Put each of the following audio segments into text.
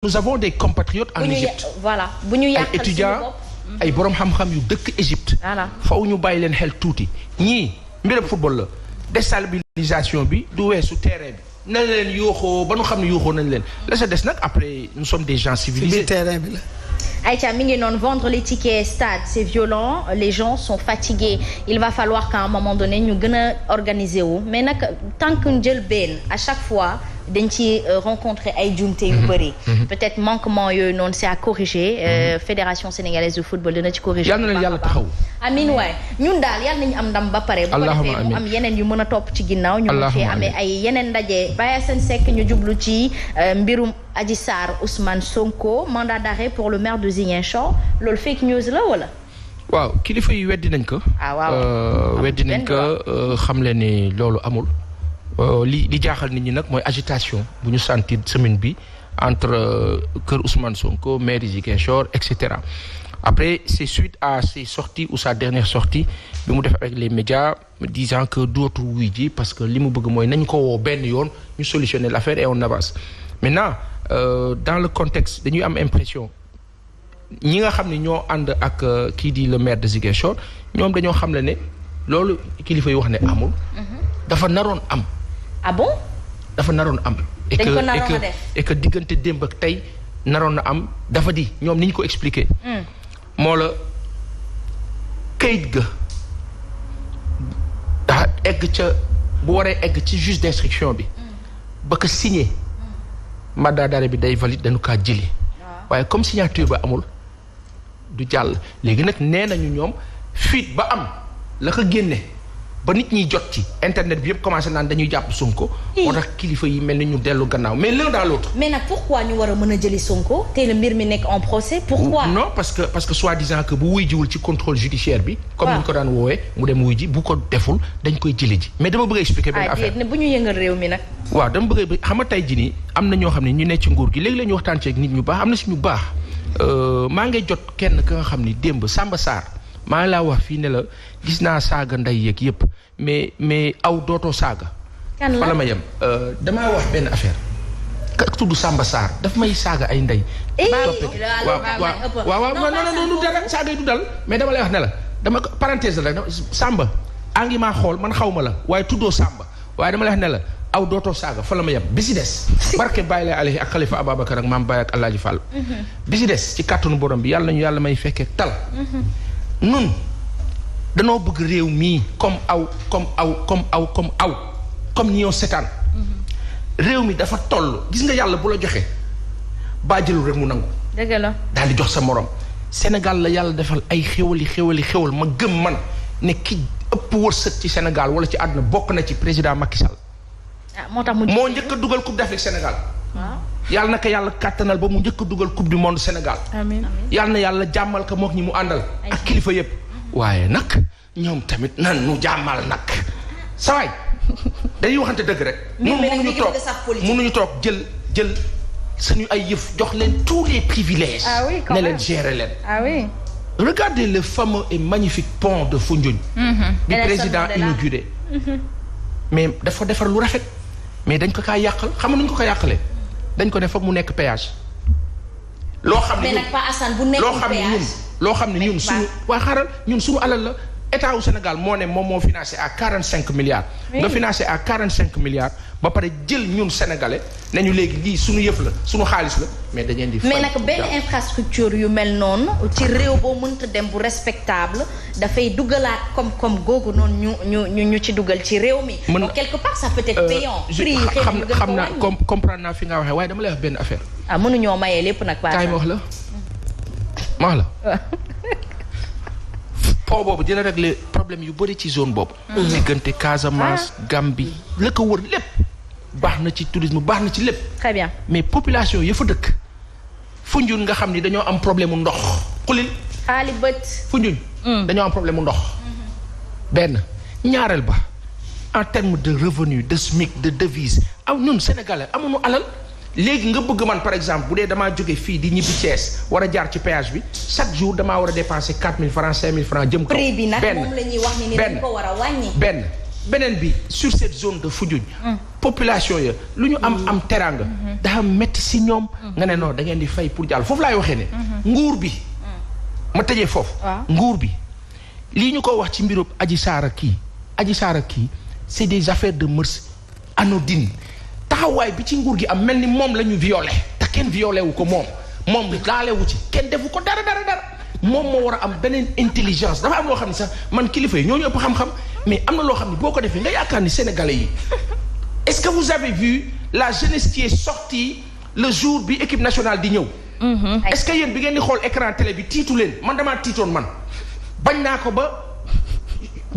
nous avons des compatriotes en Égypte. Voilà bu ñu yàqal ay étudiants ay borom xam-xam yu dëkk Égypte. voilà faw ñu bàyyi leen xel tuuti ñii mbiram football la déstabilisation bi du weesu terrain bi na leen yuuxoo ba nu xam ne yuuxoo nañ leen la sa des nag après nous sommes des gens civilisés. terrain bi la. Aïcha mi ngi noonu vendre les tickets stade c'est violent les gens sont fatigués il va falloir qu'à un moment donné ñu gën a organiser wu mais nag tant que ñu jël benn à chaque fois dañ ci rencontrer ay jumte yu bëri. peut-être manquement yooyu noonu c'est à corriger. fédération sénégalaise de football dina ci corriger. yal na leen yàlla taxaw. amiin waay ñun daal yal nañu am ndam ba pare. bu ko defee mu am yeneen yu mën a topp ci ginnaaw. ñu mën cee amee ay yeneen ndaje. Baye Assane Seck ñu jublu ci mbirum Adji Sarr Ousmane Sonko mandat d'arrêt pour le maire de Ziguinchor loolu fake news la wala. waaw kilifa yi weddi nañ ko. waaw weddi nañ ko xam leen ni loolu amul. li jaaxal nit ñi nag mooy agitation bu ñu sentir semaine bi entre kër Ousmane Sonko maire Ziguinchor et cetera après c'est suite à ses sorties ou sa dernière sortie bi mu def avec les médias disant que dootul wuy ji parce que li mu bëgg mooy nañ ko woo benn yoon ñu solutionner l'affaire et on avance maintenant dans le contexte dañuy am impression ñi nga xam ne ñoo ànd ak kii di le maire de Ziguinchor ñoom dañoo xam le ne loolu kilifa yi wax ne amul dafa naroon am. ah bon. dafa naroon am. et que diggante démb ak tey naroon na am dafa di ñoom ni ñu ko expliquer. moo la kayit ga daa egg ca bu waree egg ci juge d'instruction bi. ba ko signé. mandat d'arrêt bi day valide dañu kaa jëli. waaye comme signature ba amul du jàll léegi nag nee nañu ñoom fuite ba am la ko génne. ba nit ñi jot ci internet bi yëpp commencé naan dañuy jàpp Sonko. moo tax kilifa yi mel ni ñu dellu gannaaw mais l'un dans l'autre. mais nag pourquoi ñu war a mën a jëli Sonko te le mbir mi nekk en procès pourquoi. non parce que soi-disant que bu wuy jiwul ci contrôle judiciaire bi. comme ni ñu ko daan woowee mu dem wuy ji bu ko deful dañ koy jëli ji. mais dama bëgg a expliquer benn affaire ne bu ñu yëngal réew mi nag. waaw dama bëgg a xam nga tey jii nii am na ñoo xam ne ñu nekk ci nguur gi léegi la ñu waxtaan ci ak nit ñu baax am na si ñu baax maa ngay jot kenn ka nga xam ni démb Samba Sarr maa ngi laa wax fii ne la gis naa saaga nday yeeg yëpp mais aw dootoo saaga. kan la wala ma yem damaa wax benn affaire. ka tudd Samba Sarr daf may saaga ay ndey. waaw non du dara saaga yi du dal mais dama lay wax ne la dama parenthèse la rek Samba a ngi maa xool man xaw ma la waaye tuddoo Samba waaye dama lay wax ne la aw dootoo saaga fa la ma yem bi si des. barke Baye lay alayhi ak Khalifa Ababacar ak maam Baye ak Alaaji Fall. bi si des ci kàttanu borom bi yàlla nañu yàlla may fekkee tal. nun danoo bëgg réew mii comme ni ñoo setaan réew mi dafa toll gis nga yàlla bu la joxe baa jëlul rek mu nangu dëgg la daal di jox sa morom Sénégal la yàlla defal ay xéwal ma gëm man ne ki ëpp wërsëg ci Sénégal wala ci àdduna bokk na ci président Macky Sall moo njëkk a dugal coupe d'Afrique Sénégal yàlla na ko yàlla kàttanal ba mu njëkk a dugal coupe du monde Sénégal amiin yàlla na yàlla jàmmal ko mook ñi mu àndal ak kilifa yépp waaye nag ñoom tamit nan nu jàmmal nag sawaay dañuy waxante dëgg rek mënuñu toog jël suñu ay yëf jox leen tous les privilèges ne leen gérer leen regardez le fameux et magnifique pont de Foundiougne bi président inauguré mais dafa defar lu rafet mais dañ ko kaa yàqal xam nga nuñ ko ko yàqalee dañ ko def foog mu nekk péage loo xam ne ñun suñu waa xaaral ñun suñu alal la état wu Sénégal moo ne moom moo financé à 45 milliards nga financé à 45 milliards ba pare jël ñun sénégalais nañu léegi lii suñu yëf la suñu xaalis la mais dañu leen di mais nag benn infrastructure yu mel noonu ci réew boo mënta dem bu respectable dafay dugalaat comme googu noonu ñu ci dugal ci réew mi donc quelque part ça peut être payant prix xam naa comprendre naa fi nga waxee waaye dama lay wax benn affaire mënuñoo mayee lépp nag kaay ma wax la pont boobu dina régler problème yu bëri ci zone boobu diggante Casamance Gambie la ko wër lépp baax na ci tourisme baax na ci lépp très bien mais population ya fa dëkk Foundiougne nga xam ni dañoo am problème mu ndox xulil xaali bët Foundiougne dañoo am problème mu ndox benn ñaareel ba en termes de revenu de SMIC de devise ñun sénégalais amuñu alal léegi nga bëgg man par exemple bu dee damaa jóge fii di ñibbi Thiès war a jaar ci péage bi chaque jour damaa war a dépenser 4000 francs 5000 francs jëm kaw. prix bi nag moom la ñuy wax ni dañ ko war a wàññi. beneen bi sur cette zone de Foundiougne population ya lu ñu am teraanga daa metti si ñoom nga ne non da ngeen di fay pour jàll foofu laay waxee ne nguur bi ma tëjee foofu nguur bi lii ñu ko wax ci mbiru Adji Sarr ak kii c'est des affaires de mœurs anodines taxawaay bi ci nguur gi am mel ni moom la ñu violé te kenn violé wu ko moom laale wu ci kenn defu ko dara moom moo war a am beneen intelligence dafa am loo xam ne sax man kilifa yi ñooñu ëpp xam-xam mais am na loo xam ne boo ko defee nga yaakaar ni sénégalais yi est-ce que vous avez vu la jeunesse qui est sortie le jour bi équipe nationale di ñëw est-ce que yéen bi ngeen di xool écran télé bi tiitu leen man damaa tiitoon man bañ naa ko ba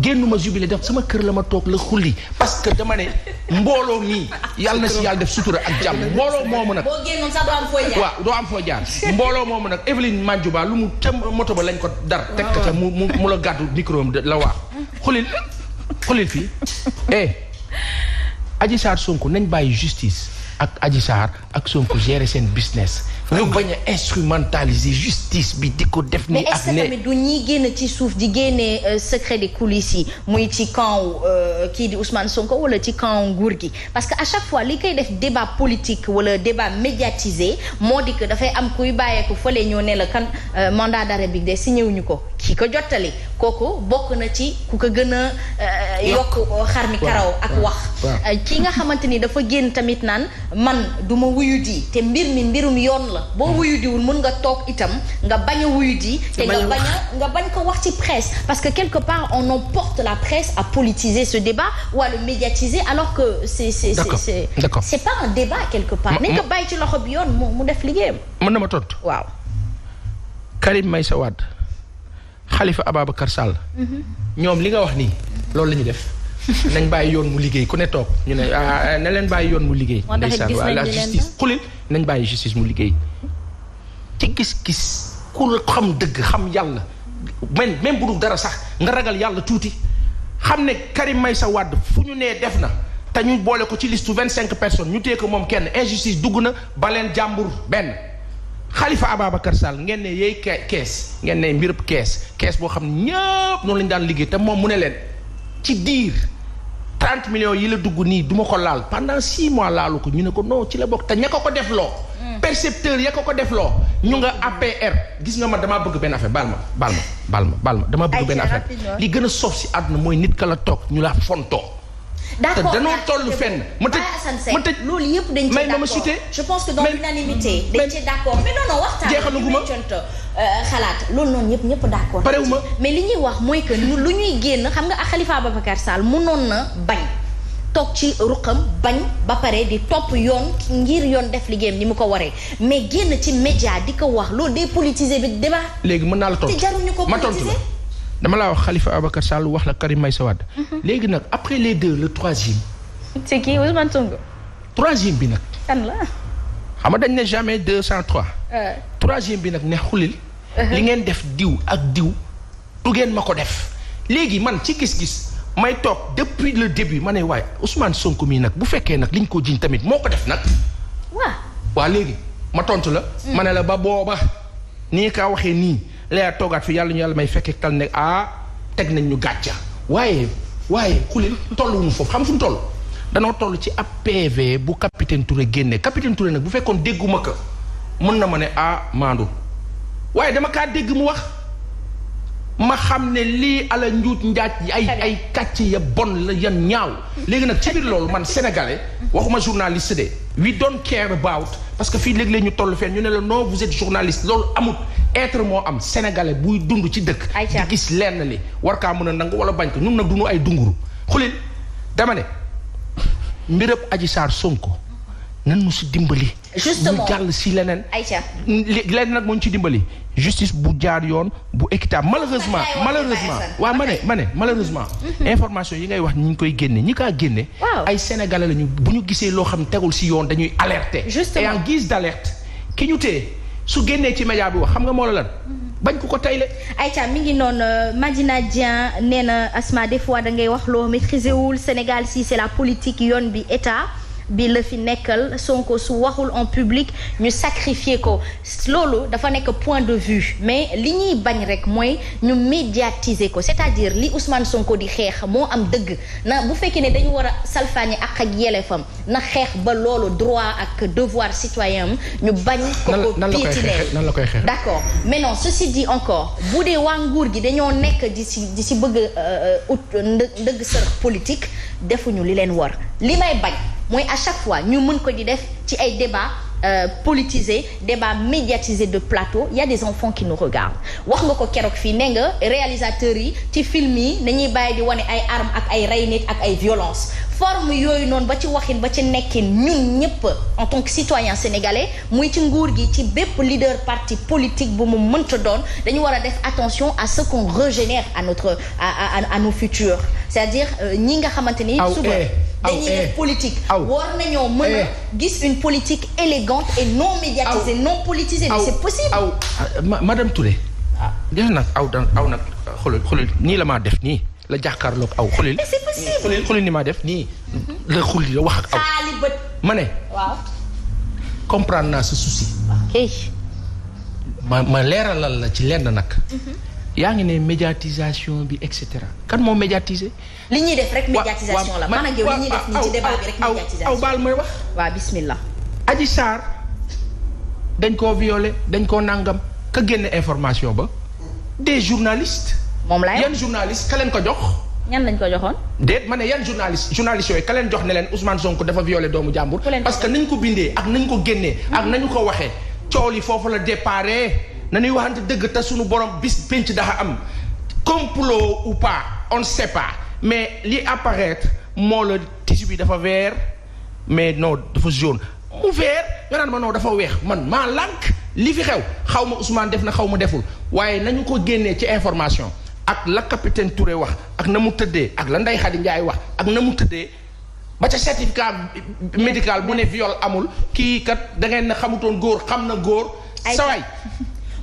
génnuma jubilé def sama kër la ma toog la xulli parce que dama ne mbooloo mii yàlla na si yàlla def sutura ak jàmm mbooloo moomu nag. boo génnoon sax doo am fooy jaar. waaw doo am fooy jaar mbooloo moomu nag Evelyne Mandjouba lu mu ca moto ba lañ ko dar. teg ko ca mu la gàddu micro am la wax. xulil fii Adji Sarr Sonko nañ bàyyi justice ak Adji Sarr ak Sonko gérer seen business. ñu bañ a instrumentaliser justice bi di ko def. ni ak ne mais est-ce que tamit du ñuy génn ci suuf di génne secret des coulisses yi muy ci camp kii di Ousmane Sonko wala ci camp nguur gi parce que à chaque fois li koy def débat politique wala débat médiatisé moo di que dafay am kuy bàyyeeku fële ñoo ne la kan mandat d'arrêt bi de signé wuñu ko ki ko jottali kooku bokk na ci ku ko gën a yokk xar mi karaw ak wax. ki nga xamante ni dafa génn tamit naan man du ma wuyu di te mbir mi mbirum yoon la. boo wuyu diwul mën nga toog itam nga bañ a wuyu di te nga bañ ko wax ci presse parce que quelque part on emporte la presse à politiser ce débat ou à le médiatiser alors que c'est pas un débat quelque part nañ ko bàyyi ci loxo bi yoon mu def liggéeyam. mën na ma tontu. waaw. Karim Meïssa Wade Khalifa Ababacar Sall. ñoom li nga wax nii loolu la ñu def. nañ bàyyi yoon mu liggéey ku ne toog ñu ne na leen bàyyi yoon mu liggéey. ndeysaan waa la justice xulil nañ bàyyi justice mu liggéey. ci gis-gis ku xam dëgg xam yàlla même bu dul dara sax nga ragal yàlla tuuti xam ne Karim Meïssa Wade fu ñu nee def na te ñu boole ko ci liste 25 personnes ñu téye ko moom kenn injustice dugg na ba leen jàmbur benn. Khalifa Ababacar Sall ngeen ne yeey kees ngeen ne mbirëb kees boo xam ne ñëpp noonu lañu daan liggéey te moom mu ne leen ci diir 30 millions yi la dugg nii duma ko laal pendant 6 mois laalu ko ñu ne ko non ci la bokk te ña ko def loo. percepteur ya ko def loo ñu nga APR gis nga man damaa bëgg benn affaire baal ma dama bëgg benn affaire li gën a soof si àdduna mooy nit ka la toog ñu la fontoo. d'accord te danoo toll fenn ma tëj loolu yëpp dañ ci d'accord je pense que dans l'unanimité dañ ci d'accord mais non waxtaan jeexaluguma xalaat loolu noonu ñëpp d'accord parewuma mais li ñuy wax mooy que lu ñuy génn xam nga ak Khalifa Ababacar Sall mënoon na bañ toog ci ruqam bañ ba pare di topp yoon ngir yoon def liggéeyam ni mu ko waree mais génn ci média di ko wax loolu day politiser bi débat. léegi mën naa la tontu te jaruñu ko ma tontu la dama laa wax Khalifa Ababacar Sall wax la Karim Meïssa Wade. léegi nag après les deux le troisième. c'est qui Ousmane Sonko. troisième bi nag. kan la. xam nga dañ ne jamais 203. troisième bi nag ne xulil. li ngeen def diw ak diw du ngeen ma ko def léegi man ci gis-gis. may toog depuis le début ma ne waaye Ousmane Sonko mii nag bu fekkee nag liñ ko jiñ tamit moo ko def nag. waa léegi ma tontu la. ma ne la ba booba nii kaa waxee nii lay toogaat fi yàlla ñu yàlla may fekkee tal ne teg nañ ñu gàcca waaye xulil tolluwuñu foofu xam fu mu toll. danoo toll ci ab PV bu capitaine Touré génnee capitaine Touré nag bu fekkoon dégguma ko mën na ma ne maandu waaye dama kaa dégg mu wax. ma xam ne lii ala njuut njaaj ay kàcc ya bon la yan ñaaw léegi nag ci biir loolu man sénégalais waxuma journaliste de we don't care about parce que fii léeg-léeg ñu toll fenn ñu ne la non vous êtes journaliste loolu amut être moo am sénégalais buy dund ci dëkk di gis lenn li war kaa mën a nangu wala bañ ko ñun nag duñu ay dunguru xulil dama ne mbirëb Adji Sarr Sonko nan mu si dimbali justement ñu jàll si leneen leneen nag moo ñu ci dimbali justice bu jaar yoon bu équitable malheureusement waaw ma ne malheureusement information yi ngay wax ñi ngi koy génne ñi kaa génne ay sénégalais lañu bu ñu gisee loo xam tegul si yoon dañuy alerter et en guise d'alerte ki ñu téye su génnee ci média bi wax xam nga moo la lan bañ ko tayle Aïcha mi ngi noonu Madina Dieng nee na Asma des fois da ngay wax loo maîtriser wul Sénégal si c'est la politique yoon bi état bi la fi nekkal Sonko su waxul en public ñu sacrifier ko loolu dafa nekk point de vue mais li ñuy bañ rek mooy ñu médiatiser ko c'est-à-dire li Ousmane Sonko di xeex moo am dëgg na bu fekkee ne dañu war a salfaañe ak yelleefam na xeex ba loolu droit ak devoir citoyen am ñu bañ ko piétiner nan la koy xeex d'accord mais non ceci dit encore bu dee waa nguur gi dañoo nekk di si bëgg ut ndëgg sërëx politique defuñu li leen war li may bañ mooy à chaque fois ñu mën ko di def ci ay débat politisé débat médiatisé de plateau il y a des enfants qui nous regardent wax nga ko keroog fii ne nga réalisateurs yi ci film yi nañuy bàyyi di wane ay armes ak ay rey nit ak ay violence forme yooyu noonu ba ci waxin ba ci nekkin ñun ñëpp en tant que citoyen sénégalais muy ci nguur gi ci bépp leader parti politique bu mu mënta doon dañu war a def attention à ce qu'on régénère à notre à nos futurs c'est-à-dire ñi nga xamante ni suba dañuy def politique war nañoo mën a gis une politique élégante et non médiatisée non politisée mais c'est possible madame Touré def nag aw nag xoolal nii la maa def nii la jàkkaarloog aw xulil mais c'est possible xulil ni maa def nii la xulil wax ak aw xaali bët ma ne waaw comprendre naa sa souci ok ma leeralal la ci lenn nag yaa ngi ne médiatisation bi et cetera kan moo médiatiser li ñuy def rek médiatisation la man ak yow li ñuy def nii ci débat bi rek médiatisation aw baal mooy wax waaw bismillah Adji Sarr dañ koo violé dañ koo nangam ka génne information ba des journalistes moom laay yan journaliste ka leen ko jox ñan lañ ko joxoon déet ma ne yan journaliste yooyu ka leen jox ne leen Ousmane Sonko dafa violé doomu jàmbur parce que nañ ko bindee ak nañ ko génnee ak nañu ko waxee coow li foofu la déparé nañuy waxante dëgg te suñu borom bis penc dafa am complot ou pas on ne sait pas mais li apparaître moo la tissu bi dafa vert mais non dafa jaune mu vert nga naan ma non dafa weex man maa lànk li fi xew xaw ma Ousmane def na xaw ma deful waaye nañu ko génnee ci information ak la capitaine Touré wax ak na mu tëddee ak la Ndeye Khady Ndiaye wax ak na mu tëddee ba ca certificat médical bu ne viol amul kii kat da ngeen na xamutoon góor xam na góor saway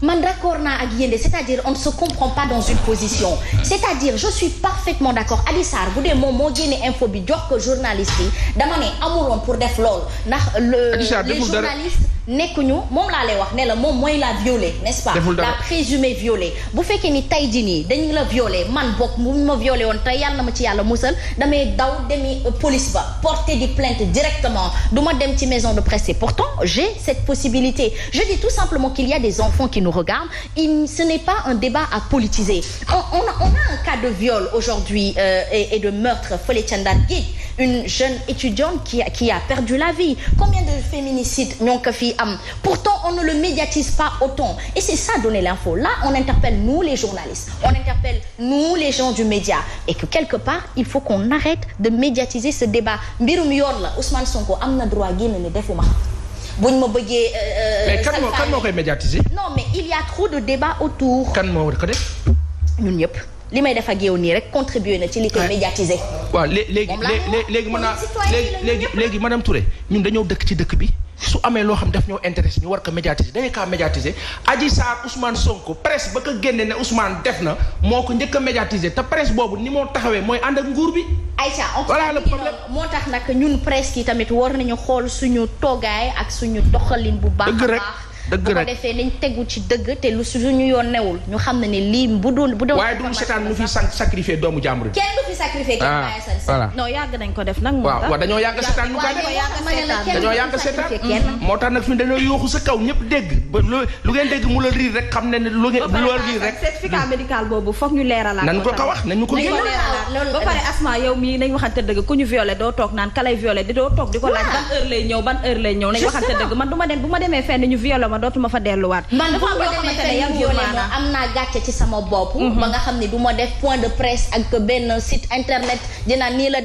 man d'accord naa ak yéen c'est-à-dire on ne se comprend pas dans une position c'est-à-dire je suis parfaitement d'accord Adji Sarr bu dee moom moo génne info bi jox ko journaliste yi dama ne amuloon pour def loolu ndax les journalistes nekkuñu moom laa lay wax ne la moom mooy la violée n'est-ce pas la présumée violée bu fekkee ni tey jii nii dañu la violé man bokk mu ma violé woon tey yàlla na ma ci yàlla musal damay daw demi police ba porter des plaintes directement du ma dem ci maison de presse et pourtant j'ai cette possibilité je dis tout simplement qu'il y a des enfants qui nous regardent ce n'est pas un débat à politiser on a un cas de viol aujourd'hui et de meurtre fële ca Ndar Géej une jeune étudiante qui a perdu la vie combien de féminicides ñoo ko fi am pourtant on ne le médiatise pas autant et c'est ça donner l'info là on interpelle nous les journalistes on interpelle nous les gens du média et que quelque part il faut qu'on arrête de médiatiser ce débat mbirum yoon la Ousmane Sonko am na droit génn ne defuma buñ ma bëggee. mais kan moo koy médiatiser. non mais il y a trop de débats autour. kan moo ko def. ñun ñëpp li may def ak yow nii rek contribuer na ci li koy médiatiser. waaw léegi mën naa léegi madame Touré ñun dañoo dëkk ci dëkk bi su amee loo xam daf ñoo intéressé ñu war ko médiatiser dañuy kaa médiatiser Adji Sarr Ousmane Sonko presse ba ko génne ne Ousmane def na moo ko njëkk a médiatiser te presse boobu ni moo taxawee mooy ànd ak nguur bi. Aïcha voilà le problème moo tax nag ñun presse yi tamit war nañu xool suñu toogaay ak suñu doxalin bu baax a baax. dëgg bu ko defee nañ tegu ci dëgg te lu suñu yoon newul ñu xam ne ne lii bu doon waaye du seetaan mu fi sacrifier doomu jàmbur bi. kenn du fi sacrifier kenn bàyyi sa voilà non yàgg nañ ko def nag moo tax waaw dañoo yàgg seetaan ñu dañoo yàgg seetaan moo tax nag fi dañoo yooxu sa kaw ñëpp dégg ba lu ngeen dégg mu la riir rek xam ne ne lu la riir rek certificat médical boobu foog ñu leeralaat nañ ko wax nañu ko génn ba pare Asma yow mii nañ waxante dëgg ku ñu violé doo toog naan ka lay violé di doo toog di ko laaj ban heure lay ñëw nañ waxante dëgg man bu ma demee fenn ñu violé ma dootuma fa delluwaat man dafa demee fenn violé ma am naa gàcce ci sama bopp ba nga xam ne du ma def point de presse ak benn site internet dinaa nii la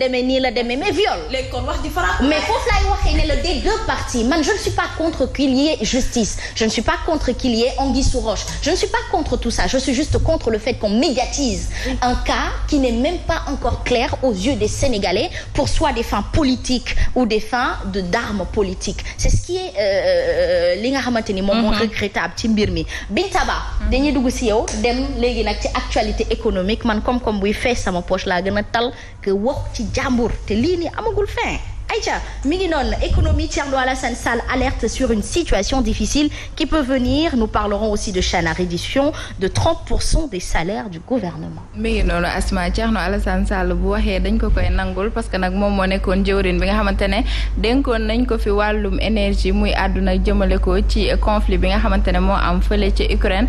demee mais viol léegi kon wax di faral mais foofu laay waxee ne la des deux parties man je ne suis pas contre qu'il y ait justice je ne suis pas contre qu'il y ait anguille sous roche je ne suis pas contre tout ça je suis juste contre le fait qu'on médiatise un cas qui n'est même pas encore clair aux yeux des Sénégalais pour soit des fins politiques ou des fins d'armes politiques c'est ce qui est li nga xamante ni moom moo regrettable ci mbir mi Binta Ba dañuy dugg si yow dem léegi nag ci actualité économique man comme buy fees sama poche laa gën a tal que wax ci jàmbur te lii nii amagul fin Aïcha mi ngi noonu économie Thierno Alassane Sall alerte sur une situation difficile qui peut venir. Nous parlerons aussi de Chana, réduction de 30% des salaires du gouvernement. mi ngi noonu Asma Thierno Alassane Sall bu waxee dañ ko koy nangul parce que nag moom moo nekkoon jëwrin bi nga xamante ne dénkoon nañ ko fi wàllum énergie muy àdduna jëmale ko ci conflit bi nga xamante ne moo am fële ci Ukraine.